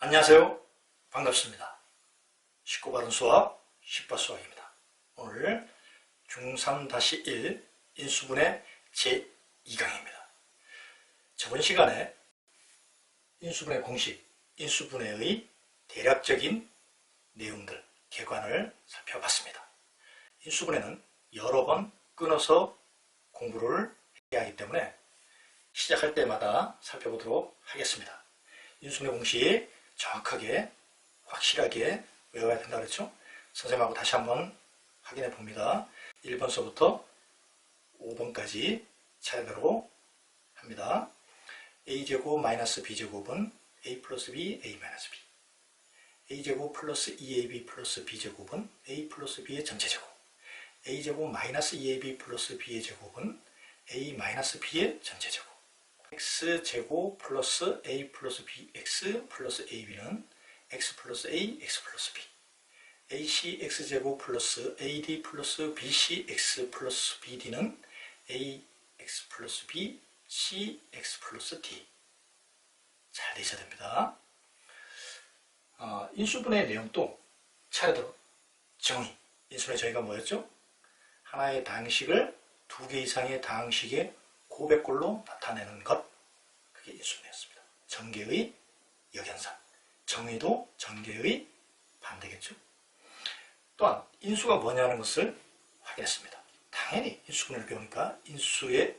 안녕하세요. 반갑습니다. 쉽고 바른 수학, 쉽바 수학입니다. 오늘 중3-1 인수분해 제2강입니다. 저번 시간에 인수분해 공식, 인수분해의 대략적인 내용들, 개관을 살펴봤습니다. 인수분해는 여러 번 끊어서 공부를 해야 하기 때문에 시작할 때마다 살펴보도록 하겠습니다. 인수분해 공식 정확하게 확실하게 외워야 된다 그랬죠? 선생님하고 다시 한번 확인해 봅니다. 1번서부터 5번까지 차례대로 합니다. a제곱 마이너스 b제곱은 a 플러스 b, a 마이너스 b. a제곱 플러스 2ab 플러스 b제곱은 a 플러스 b의 전체제곱. a제곱 마이너스 2ab 플러스 b의 제곱은 a 마이너스 b의 전체제곱. x제곱 플러스 a 플러스 bx 플러스 ab는 x 플러스 a, x 플러스 b. ac x제곱 플러스 ad 플러스 bc x 플러스 bd는 ax 플러스 b, c x 플러스 d. 잘 되셔야 됩니다. 인수분해의 내용도 차례대로 정의. 인수분해 정의가 뭐였죠? 하나의 다항식을 두 개 이상의 다항식의 고백꼴로 나타내는 것, 그게 인수분해였습니다. 전개의 역연상, 정의도 전개의 반대겠죠. 또한 인수가 뭐냐는 것을 확인했습니다. 당연히 인수분해를 배우니까 인수의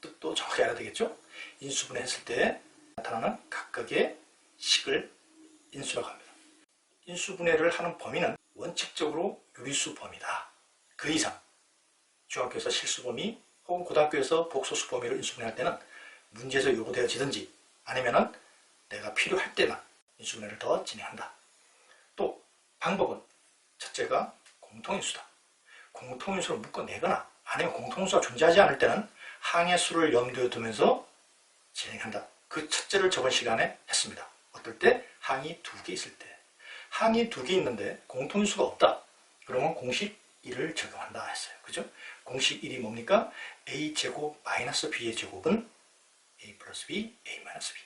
뜻도 정확히 알아야 되겠죠. 인수분해 했을 때 나타나는 각각의 식을 인수라고 합니다. 인수분해를 하는 범위는 원칙적으로 유리수 범위다. 그 이상 중학교에서 실수 범위 혹은 고등학교에서 복소수 범위를 인수분해할 때는 문제에서 요구되어지든지 아니면은 내가 필요할 때만 인수분해를 더 진행한다. 또 방법은 첫째가 공통인수다. 공통인수를 묶어내거나 아니면 공통인수가 존재하지 않을 때는 항의 수를 염두에 두면서 진행한다. 그 첫째를 저번 시간에 했습니다. 어떨 때? 항이 두 개 있을 때. 항이 두 개 있는데 공통인수가 없다. 그러면 공식 1을 적용한다 했어요. 그죠? 공식 1이 뭡니까? a제곱 마이너스 b의 제곱은 a 플러스 b, a 마이너스 b.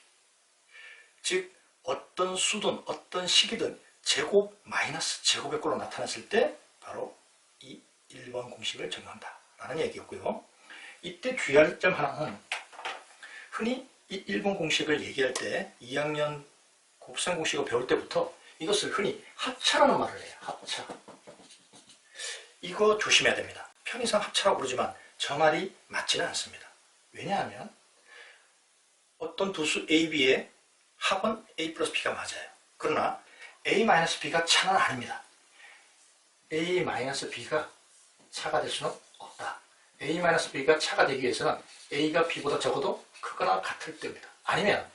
즉 어떤 수든 어떤 식이든 제곱 마이너스 제곱의 꼴로 나타났을 때 바로 이 1번 공식을 적용한다 라는 얘기였고요. 이때 주의할 점 하나는 흔히 이 1번 공식을 얘기할 때 2학년 곱셈 공식을 배울 때부터 이것을 흔히 합차라는 말을 해요. 합차. 이거 조심해야 됩니다. 편의상 합차라고 부르지만 저 말이 맞지는 않습니다. 왜냐하면 어떤 두 수 A, B의 합은 A 플러스 B가 맞아요. 그러나 A 마이너스 B가 차는 아닙니다. A 마이너스 B가 차가 될 수는 없다. A 마이너스 B가 차가 되기 위해서는 A가 B보다 적어도 크거나 같을 때입니다. 아니면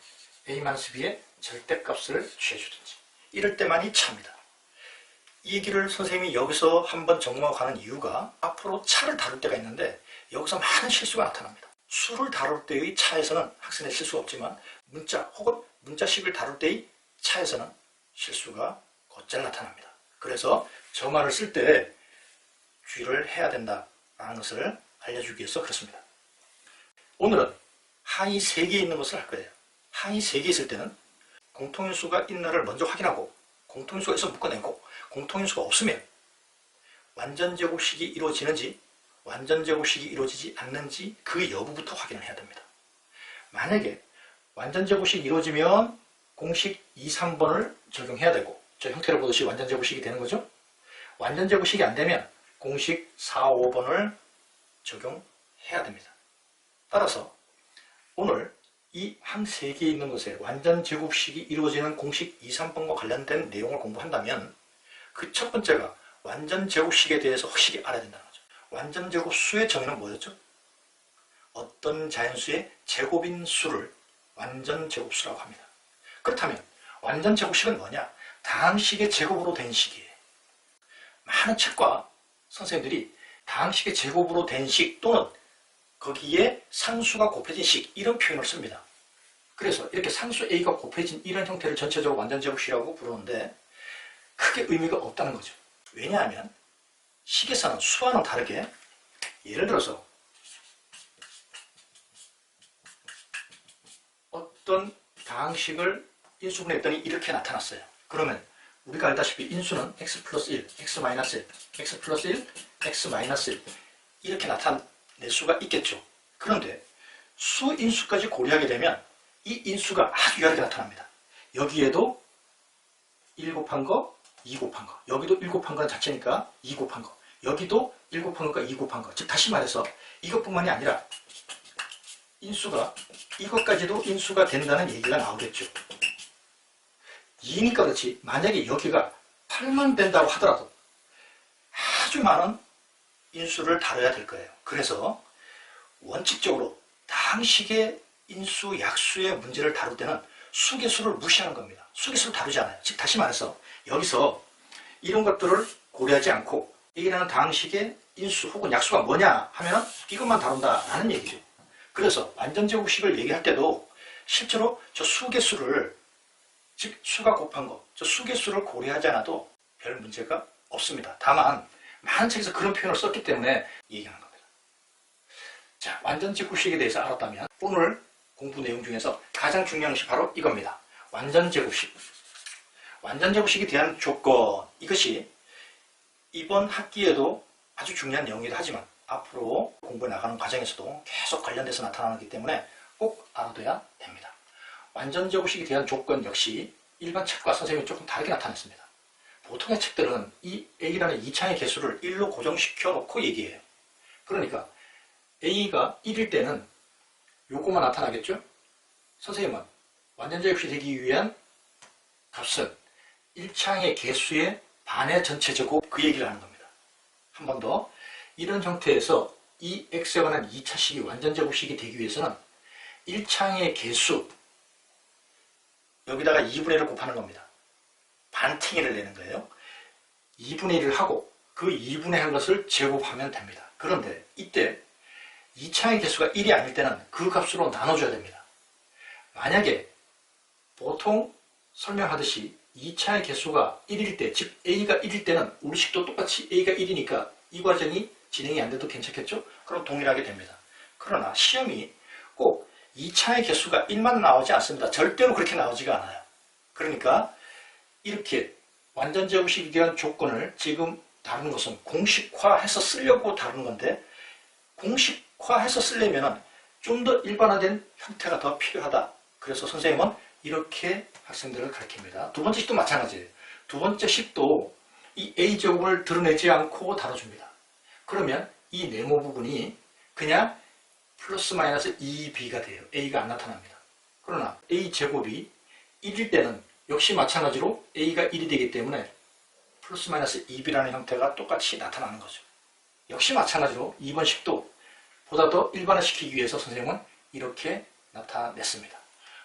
A 마이너스 B의 절대값을 취해주든지 이럴 때만이 차입니다. 이 얘기를 선생님이 여기서 한번 적용하는 이유가 앞으로 차를 다룰 때가 있는데 여기서 많은 실수가 나타납니다. 수를 다룰 때의 차에서는 학생의 실수가 없지만 문자 혹은 문자식을 다룰 때의 차에서는 실수가 곧잘 나타납니다. 그래서 저 말을 쓸 때 주의를 해야 된다라는 것을 알려주기 위해서 그렇습니다. 오늘은 항이 3개 있는 것을 할 거예요. 항이 3개 있을 때는 공통인수가 있나를 먼저 확인하고 공통인수가 있어 묶어내고 공통인수가 없으면 완전제곱식이 이루어지는지 완전제곱식이 이루어지지 않는지 그 여부부터 확인을 해야 됩니다. 만약에 완전제곱식이 이루어지면 공식 2, 3번을 적용해야 되고 저 형태를 보듯이 완전제곱식이 되는 거죠. 완전제곱식이 안 되면 공식 4, 5번을 적용해야 됩니다. 따라서 오늘 이 항 3개 있는 것에 완전제곱식이 이루어지는 공식 2, 3번과 관련된 내용을 공부한다면 그 첫 번째가 완전제곱식에 대해서 확실히 알아야 된다는 거죠. 완전제곱수의 정의는 뭐였죠? 어떤 자연수의 제곱인 수를 완전제곱수라고 합니다. 그렇다면 완전제곱식은 뭐냐? 다항식의 제곱으로 된 식이에요. 많은 책과 선생님들이 다항식의 제곱으로 된 식 또는 거기에 상수가 곱해진 식 이런 표현을 씁니다. 그래서 이렇게 상수 A가 곱해진 이런 형태를 전체적으로 완전제곱식이라고 부르는데 크게 의미가 없다는 거죠. 왜냐하면 식에서는 수와는 다르게 예를 들어서 어떤 다항식을 인수분해했더니 이렇게 나타났어요. 그러면 우리가 알다시피 인수는 x 플러스 1, x 마이너스 1, x 플러스 1, x 마이너스 1 이렇게 나타낼 수가 있겠죠. 그런데 수인수까지 고려하게 되면 이 인수가 아주 유하게 나타납니다. 여기에도 1 곱한 거, 2 곱한 거, 여기도 1 곱한 거 자체니까 2 곱한 거, 여기도 1 곱한 거니까 2 곱한 거. 즉 다시 말해서 이것뿐만이 아니라 인수가 이것까지도 인수가 된다는 얘기가 나오겠죠. 2니까 그렇지 만약에 여기가 8만 된다고 하더라도 아주 많은 인수를 다뤄야 될 거예요. 그래서 원칙적으로 다항식의 인수, 약수의 문제를 다룰 때는 수계수를 무시하는 겁니다. 수계수를 다루지 않아요. 즉 다시 말해서 여기서 이런 것들을 고려하지 않고 A라는 다항식의 인수 혹은 약수가 뭐냐 하면 이것만 다룬다라는 얘기죠. 그래서 완전제곱식을 얘기할 때도 실제로 저 수계수를 즉 수가 곱한 거, 저 수계수를 고려하지 않아도 별 문제가 없습니다. 다만 많은 책에서 그런 표현을 썼기 때문에 얘기하는 겁니다. 자, 완전제곱식에 대해서 알았다면 오늘 공부 내용 중에서 가장 중요한 것이 바로 이겁니다. 완전제곱식. 완전제곱식에 대한 조건, 이것이 이번 학기에도 아주 중요한 내용이기도 하지만 앞으로 공부해 나가는 과정에서도 계속 관련돼서 나타나기 때문에 꼭 알아둬야 됩니다. 완전제곱식에 대한 조건 역시 일반 책과 선생님이 조금 다르게 나타냈습니다. 보통의 책들은 이 A라는 2차의 개수를 1로 고정시켜 놓고 얘기해요. 그러니까 A가 1일 때는 요거만 나타나겠죠? 선생님은 완전제곱식이 되기 위한 값은 1차의 개수의 반의 전체 제곱 그 얘기를 하는 겁니다. 한 번 더 이런 형태에서 이 x에 관한 2차식이 완전제곱식이 되기 위해서는 1차의 개수 여기다가 2분의 1을 곱하는 겁니다. 반팅이를 내는 거예요. 2분의 1을 하고 그 2분의 한 것을 제곱하면 됩니다. 그런데 이때 2차의 개수가 1이 아닐 때는 그 값으로 나눠줘야 됩니다. 만약에 보통 설명하듯이 2차의 개수가 1일 때, 즉 A가 1일 때는 우리 식도 똑같이 A가 1이니까 이 과정이 진행이 안 돼도 괜찮겠죠? 그럼 동일하게 됩니다. 그러나 시험이 꼭 2차의 개수가 1만 나오지 않습니다. 절대로 그렇게 나오지가 않아요. 그러니까 이렇게 완전제곱식에 대한 조건을 지금 다루는 것은 공식화해서 쓰려고 다루는 건데 공식화해서 쓰려면 좀 더 일반화된 형태가 더 필요하다. 그래서 선생님은 이렇게 학생들을 가르칩니다. 두 번째 식도 마찬가지예요. 두 번째 식도 이 A제곱을 드러내지 않고 다뤄줍니다. 그러면 이 네모 부분이 그냥 플러스 마이너스 2b가 돼요. A가 안 나타납니다. 그러나 A제곱이 1일 때는 역시 마찬가지로 A가 1이 되기 때문에 플러스 마이너스 2b라는 형태가 똑같이 나타나는 거죠. 역시 마찬가지로 2번 식도 보다 더 일반화시키기 위해서 선생님은 이렇게 나타냈습니다.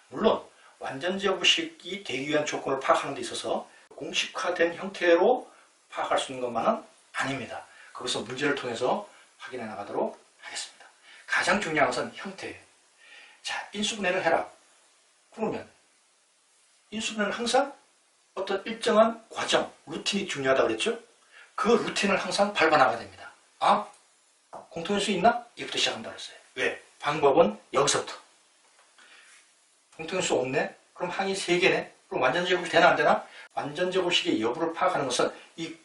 물론 완전제곱식이 되기 위한 조건을 파악하는 데 있어서 공식화된 형태로 파악할 수 있는 것만은 아닙니다. 거기서 문제를 통해서 확인해 나가도록 하겠습니다. 가장 중요한 것은 형태예요. 자, 인수분해를 해라. 그러면 인수분해는 항상 어떤 일정한 과정, 루틴이 중요하다고 그랬죠? 그 루틴을 항상 밟아나가야 됩니다. 아, 공통인수 있나? 이부터 시작한다고 했어요. 왜? 방법은 여기서부터. 공통인수 없네? 그럼 항이 3개네? 그럼 완전제곱이 되나 안 되나? 완전제곱식의 여부를 파악하는 것은 이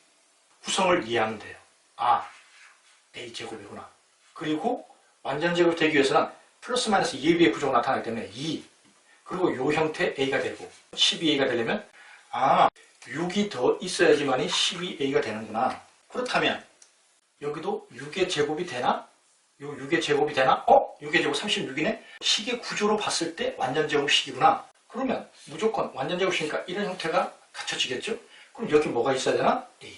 구성을 이해하면 돼요. 아, A제곱이구나. 그리고 완전제곱이 되기 위해서는 플러스 마이너스 2B의 부족이 나타나기 때문에 2 그리고 요 형태 A가 되고 12A가 되려면 아, 6이 더 있어야지만이 12A가 되는구나. 그렇다면 여기도 6의 제곱이 되나? 요 6의 제곱이 되나? 6의 제곱 36이네? 식의 구조로 봤을 때 완전제곱식이구나. 그러면 무조건 완전제곱식이니까 이런 형태가 갖춰지겠죠? 그럼 여기 뭐가 있어야 되나? A.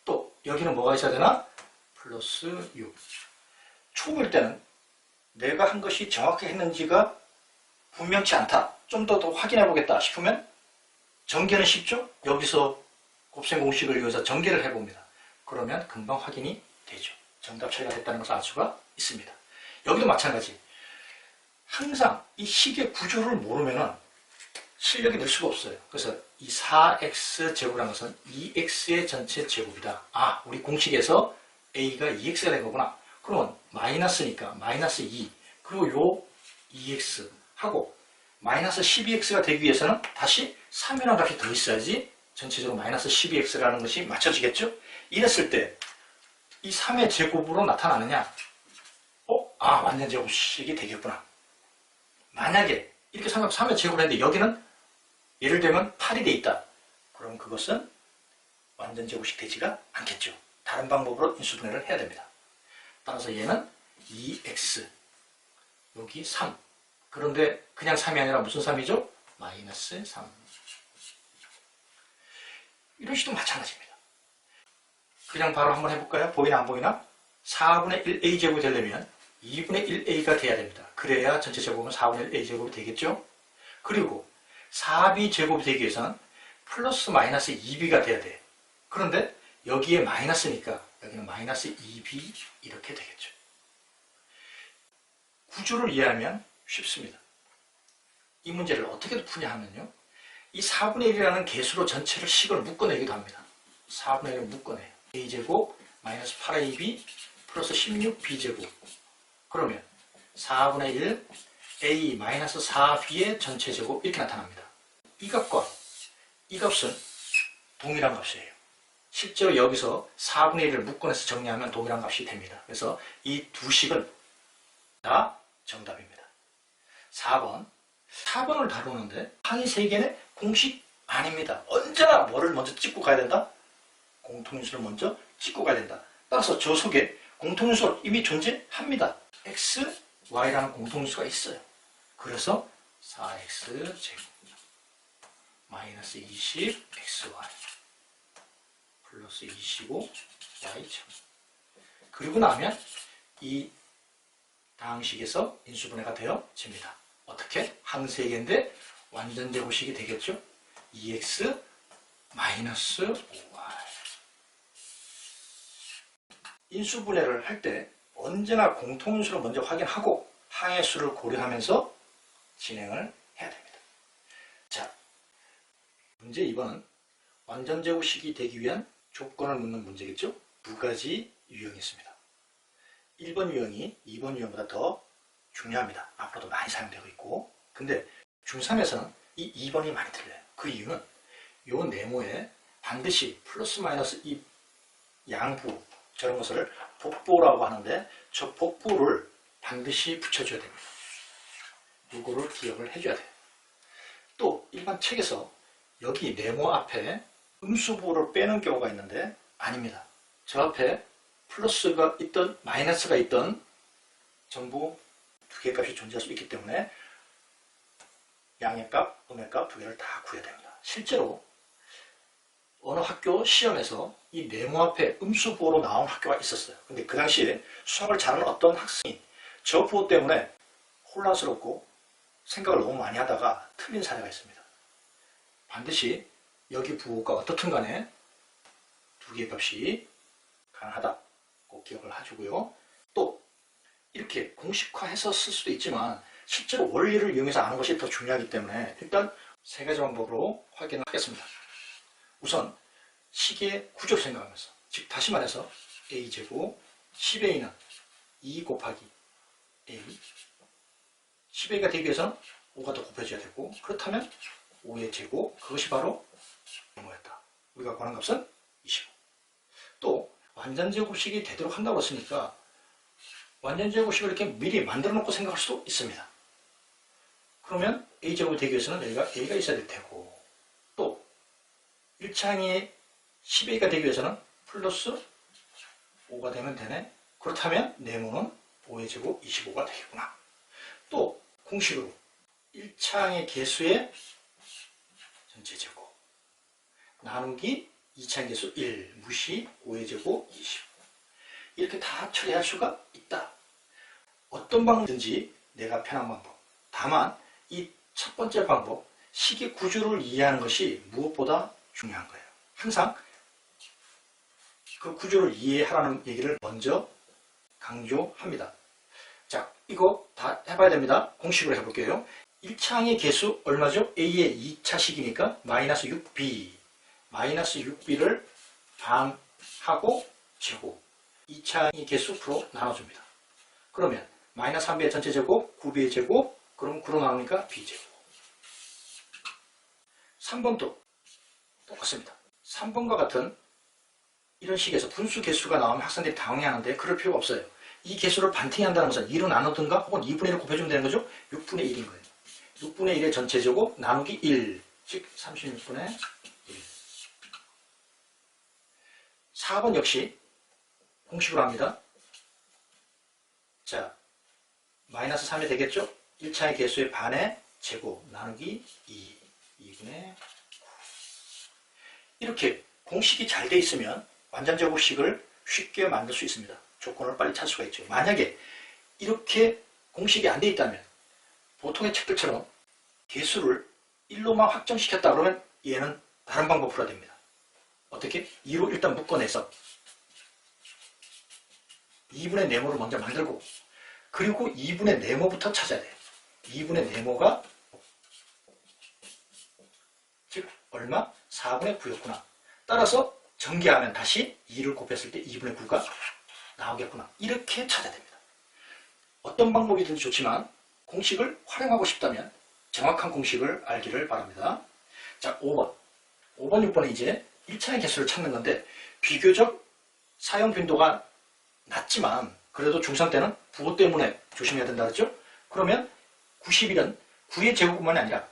또 여기는 뭐가 있어야 되나? 플러스 6. 초보일 때는 내가 한 것이 정확히 했는지가 분명치 않다. 좀 더 확인해 보겠다 싶으면 전개는 쉽죠? 여기서 곱셈 공식을 이용해서 전개를 해봅니다. 그러면 금방 확인이 되죠. 정답 처리가 됐다는 것을 알 수가 있습니다. 여기도 마찬가지. 항상 이 식의 구조를 모르면 실력이 늘 수가 없어요. 그래서 이 4x 제곱이라는 것은 2x의 전체 제곱이다. 아, 우리 공식에서 a가 2x가 된 거구나. 그러면 마이너스니까 마이너스 2 그리고 요 2x 하고 마이너스 12x가 되기 위해서는 다시 3이라는 값이 더 있어야지 전체적으로 마이너스 12x라는 것이 맞춰지겠죠? 이랬을 때 이 3의 제곱으로 나타나느냐? 완전 제곱식이 되겠구나. 만약에 이렇게 3의 제곱을 했는데 여기는 예를 들면 8이 돼 있다. 그럼 그것은 완전 제곱식 되지가 않겠죠. 다른 방법으로 인수분해를 해야 됩니다. 따라서 얘는 2x, 여기 3. 그런데 그냥 3이 아니라 무슨 3이죠? 마이너스 3. 이런 식도 마찬가지입니다. 그냥 바로 한번 해볼까요? 보이나 안 보이나? 4분의 1 a제곱이 되려면 2분의 1 a가 돼야 됩니다. 그래야 전체 제곱은 4분의 1 a제곱이 되겠죠? 그리고 4b 제곱이 되기 위해서는 플러스 마이너스 2b가 돼야 돼. 그런데 여기에 마이너스니까 여기는 마이너스 2b 이렇게 되겠죠. 구조를 이해하면 쉽습니다. 이 문제를 어떻게 푸냐 하면요. 이 4분의 1이라는 개수로 전체를 식을 묶어내기도 합니다. 4분의 1을 묶어내요. a제곱 마이너스 8ab 플러스 16b제곱. 그러면 4분의 1 a 마이너스 4b의 전체 제곱 이렇게 나타납니다. 이 값과 이 값은 동일한 값이에요. 실제로 여기서 4분의 1을 묶어내서 정리하면 동일한 값이 됩니다. 그래서 이 두 식은 다 정답입니다. 4번을 다루는데 항이 3개는 공식 아닙니다. 언제나 뭐를 먼저 찍고 가야 된다? 공통인수를 먼저 찍고 가야 된다. 따라서 저 속에 공통인수가 이미 존재합니다. x, y라는 공통인수가 있어요. 그래서 4x 제곱 마이너스 20 xy 플러스 25 y 제곱. 그리고 나면 이 다항식에서 인수분해가 되어집니다. 어떻게? 항 3개인데 완전 제곱식이 되겠죠? 2x 마이너스 5y. 인수분해를 할 때 언제나 공통인수를 먼저 확인하고 항의 수를 고려하면서 진행을 해야 됩니다. 자, 문제 2번은 완전 제곱식이 되기 위한 조건을 묻는 문제겠죠? 두 가지 유형이 있습니다. 1번 유형이 2번 유형보다 더 중요합니다. 앞으로도 많이 사용되고 있고, 근데 중3에서는 이 2번이 많이 틀려요. 그 이유는 요 네모에 반드시 플러스 마이너스 이 양부 저런 것을 복부라고 하는데 저 복부를 반드시 붙여줘야 됩니다. 이거를 기억을 해줘야 돼요. 또 일반 책에서 여기 네모 앞에 음수부호를 빼는 경우가 있는데 아닙니다. 저 앞에 플러스가 있던 마이너스가 있던 전부 두 개의 값이 존재할 수 있기 때문에 양의 값, 음의 값 두 개를 다 구해야 됩니다. 실제로 어느 학교 시험에서 이 네모 앞에 음수부호로 나온 학교가 있었어요. 근데 그 당시에 수학을 잘하는 어떤 학생이 저 부호 때문에 혼란스럽고 생각을 너무 많이 하다가 틀린 사례가 있습니다. 반드시 여기 부호가 어떻든 간에 두 개의 값이 가능하다. 꼭 기억을 해주고요. 또 이렇게 공식화해서 쓸 수도 있지만 실제로 원리를 이용해서 아는 것이 더 중요하기 때문에 일단 세 가지 방법으로 확인을 하겠습니다. 우선 식의 구조를 생각하면서, 즉 다시 말해서 a제곱 10a는 2 곱하기 a 10a가 되기 위해서는 5가 더 곱해져야 되고, 그렇다면 5의 제곱, 그것이 바로 뭐였다. 우리가 구하는 값은 25. 또 완전 제곱식이 되도록 한다고 했으니까 완전 제곱식을 이렇게 미리 만들어 놓고 생각할 수도 있습니다. 그러면 a제곱이 되기 위해서는 여기가 a가 있어야 될 테고, 또 1차항이 10a가 되기 위해서는 플러스 5가 되면 되네. 그렇다면 네모는 5의 제곱 25가 되겠구나. 또 공식으로 1차항의 개수의 전체 제곱 나누기 2차항 개수 1 무시 5의 제곱 25 이렇게 다 처리할 수가 있다. 어떤 방법이든지 내가 편한 방법. 다만 이 첫 번째 방법, 식의 구조를 이해하는 것이 무엇보다 중요한 거예요. 항상 그 구조를 이해하라는 얘기를 먼저 강조합니다. 자, 이거 다 해봐야 됩니다. 공식으로 해볼게요. 1차항의 개수 얼마죠? a의 2차식이니까 마이너스 6b 마이너스 6b를 반하고 제곱 2차항의 개수 9로 나눠줍니다. 그러면 마이너스 3b의 전체 제곱 9b의 제곱 그럼 9로 나오니까 b제곱 3번도 똑같습니다. 3번과 같은 이런 식에서 분수 개수가 나오면 학생들이 당황해하는데 그럴 필요가 없어요. 이 개수를 반팅이 한다는 것은 2로 나누든가 혹은 2분의 1을 곱해주면 되는 거죠. 6분의 1인 거예요. 6분의 1의 전체 제곱 나누기 1, 즉 36분의 1. 4번 역시 공식으로 합니다. 자, 마이너스 3이 되겠죠? 1차의 개수의 반의 제곱 나누기 2, 2분의 9. 이렇게 공식이 잘 돼 있으면 완전제곱식을 쉽게 만들 수 있습니다. 조건을 빨리 찾을 수가 있죠. 만약에 이렇게 공식이 안 돼 있다면 보통의 책들처럼 개수를 1로만 확정시켰다 그러면 얘는 다른 방법으로 해야 됩니다. 어떻게? 2로 일단 묶어내서 2분의 네모를 먼저 만들고 그리고 2분의 네모부터 찾아야 돼요. 2분의 네모가 즉 얼마? 4분의 9였구나. 따라서 전개하면 다시 2를 곱했을 때 2분의 9가 나오겠구나. 이렇게 찾아야 됩니다. 어떤 방법이든지 좋지만 공식을 활용하고 싶다면 정확한 공식을 알기를 바랍니다. 자, 5번. 5번, 6번은 이제 1차의 개수를 찾는 건데 비교적 사용 빈도가 낮지만 그래도 중3 때는 부호 때문에 조심해야 된다 그랬죠? 그러면 90일은 9의 제곱뿐만이 아니라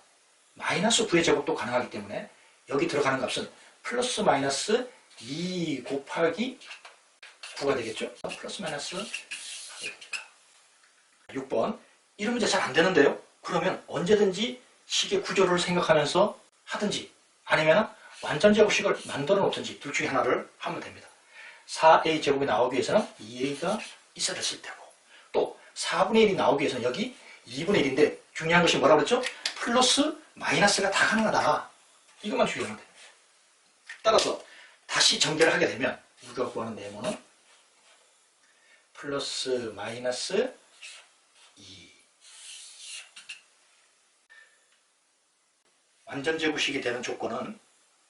마이너스 9의 제곱도 가능하기 때문에 여기 들어가는 값은 플러스 마이너스 2 곱하기 9가 되겠죠? 플러스 마이너스 6번. 이런 문제 잘 안 되는데요? 그러면 언제든지 식의 구조를 생각하면서 하든지 아니면 완전 제곱식을 만들어 놓든지 둘 중에 하나를 하면 됩니다. 4a 제곱이 나오기 위해서는 2a가 있어야 됐을 테고 또 4분의 1이 나오기 위해서는 여기 2분의 1인데 중요한 것이 뭐라고 그랬죠? 플러스 마이너스가 다 가능하다. 이것만 주의하면 됩니다. 따라서 다시 전개를 하게 되면 우리가 구하는 네모는 플러스 마이너스 2. 완전제곱식이 되는 조건은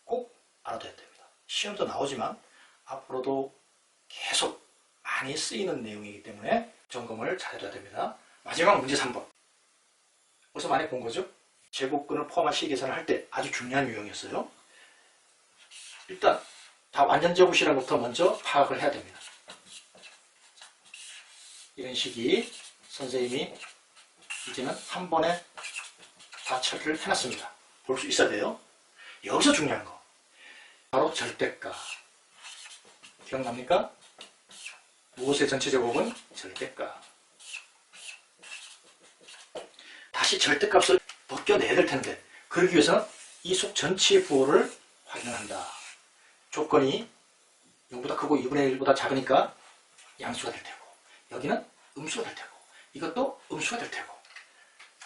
꼭 알아둬야 됩니다. 시험도 나오지만 앞으로도 계속 많이 쓰이는 내용이기 때문에 점검을 잘 해둬야 됩니다. 마지막 문제 3번. 어디서 많이 본 거죠? 제곱근을 포함한 식계산을 할 때 아주 중요한 유형이었어요. 일단 다 완전제곱식이라부터 먼저 파악을 해야 됩니다. 이런 식이 선생님이 이제는 한 번에 다 처리를 해놨습니다. 볼 수 있어야 돼요. 여기서 중요한 거 바로 절대값. 기억납니까? 무엇의 전체 제곱은 절대값. 다시 절대값을 벗겨내야 될 텐데 그러기 위해서는 이 속 전체의 부호를 확인한다. 조건이 0보다 크고 2분의 1보다 작으니까 양수가 될 테고 여기는 음수가 될 테고 이것도 음수가 될 테고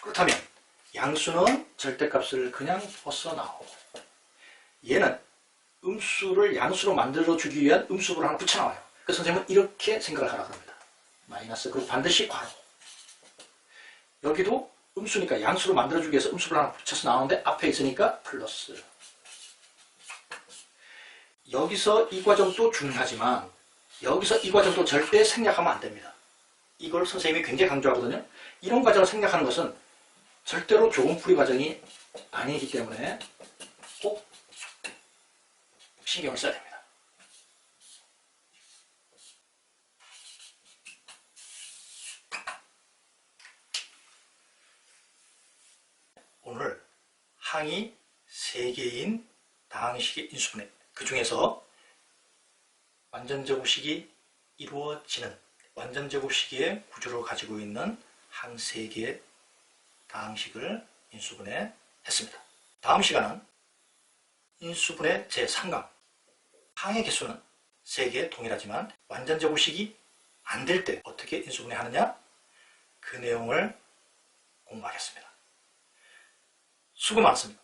그렇다면 양수는 절대값을 그냥 벗어나오고 얘는 음수를 양수로 만들어주기 위한 음수를 하나 붙여나와요. 그래서 선생님은 이렇게 생각을 하라고 합니다. 마이너스 그리고 반드시 괄호. 여기도 음수니까 양수로 만들어주기 위해서 음수를 하나 붙여서 나오는데 앞에 있으니까 플러스. 여기서 이 과정도 중요하지만 여기서 이 과정도 절대 생략하면 안 됩니다. 이걸 선생님이 굉장히 강조하거든요. 이런 과정을 생략하는 것은 절대로 조금풀이 과정이 아니기 때문에 꼭 신경을 써야 됩니다. 오늘 항이 3개인 다항식의 인수분해 그 중에서 완전제곱식이 이루어지는 완전제곱식의 구조를 가지고 있는 항 3개의 다항식을 인수분해 했습니다. 다음 시간은 인수분해 제3강 항의 개수는 3개 동일하지만 완전제곱식이 안 될 때 어떻게 인수분해 하느냐 그 내용을 공부하겠습니다. 수고 많습니다.